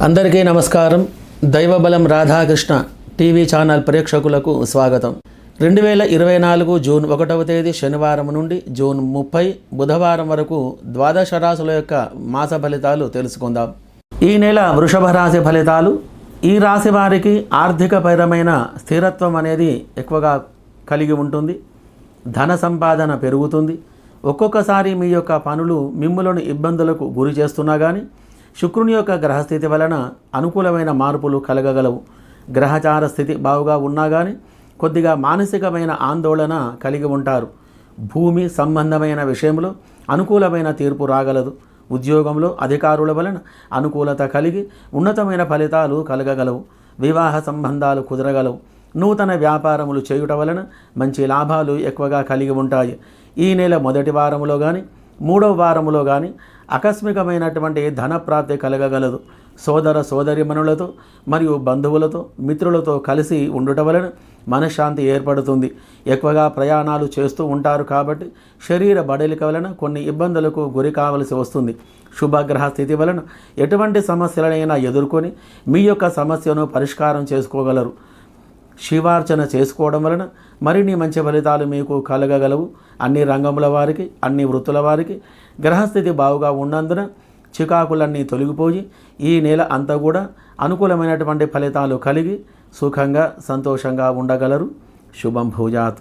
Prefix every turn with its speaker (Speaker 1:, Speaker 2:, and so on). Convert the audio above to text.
Speaker 1: అందరికీ నమస్కారం. దైవబలం Radhakrishna TV channel ప్రేక్షకులకు స్వాగతం. 2024 జూన్ 1వ తేదీ శనివారం నుండి జూన్ 30 బుధవారం వరకు ద్వాదశ రాశుల యొక్క మాస ఫలితాలు తెలుసుకుందాం. ఈ నెల వృషభ రాశి ఫలితాలు. ఈ రాశి వారికి ఆర్థికపరమైన స్థిరత్వం అనేది ఎక్కువగా కలిగి ఉంటుంది. ధన సంపాదన పెరుగుతుంది. ఒక్కొక్కసారి మీ యొక్క పనులు మిమ్ములను ఇబ్బందులకు గురి చేస్తున్నా కానీ శుక్రుని యొక్క గ్రహస్థితి వలన అనుకూలమైన మార్పులు కలగగలవు. గ్రహచార స్థితి బాగుగా ఉన్నా కానీ కొద్దిగా మానసికమైన ఆందోళన కలిగి ఉంటారు. భూమి సంబంధమైన విషయంలో అనుకూలమైన తీర్పు రాగలదు. ఉద్యోగంలో అధికారుల వలన అనుకూలత కలిగి ఉన్నతమైన ఫలితాలు కలగగలవు. వివాహ సంబంధాలు కుదరగలవు. నూతన వ్యాపారములు చేయుట వలన మంచి లాభాలు ఎక్కువగా కలిగి ఉంటాయి. ఈ నెల మొదటి వారములో కానీ మూడవ వారములో కానీ ఆకస్మికమైనటువంటి ధన ప్రాప్తి కలగగలదు. సోదర సోదరిమణులతో మరియు బంధువులతో మిత్రులతో కలిసి ఉండుట వలన మనశ్శాంతి ఏర్పడుతుంది. ఎక్కువగా ప్రయాణాలు చేస్తూ ఉంటారు కాబట్టి శరీర బడలిక వలన కొన్ని ఇబ్బందులకు గురి కావలసి వస్తుంది. శుభగ్రహ స్థితి వలన ఎటువంటి సమస్యలనైనా ఎదుర్కొని మీ యొక్క సమస్యను పరిష్కారం చేసుకోగలరు. శివార్చన చేసుకోవడం వలన మరిన్ని మంచి ఫలితాలు మీకు కలగగలవు. అన్ని రంగముల వారికి, అన్ని వృత్తుల వారికి గ్రహస్థితి బాగుగా ఉన్నందున చికాకులన్నీ తొలగిపోయి ఈ నెల అంతా కూడా అనుకూలమైనటువంటి ఫలితాలు కలిగి సుఖంగా సంతోషంగా ఉండగలరు. శుభం భూజాత్.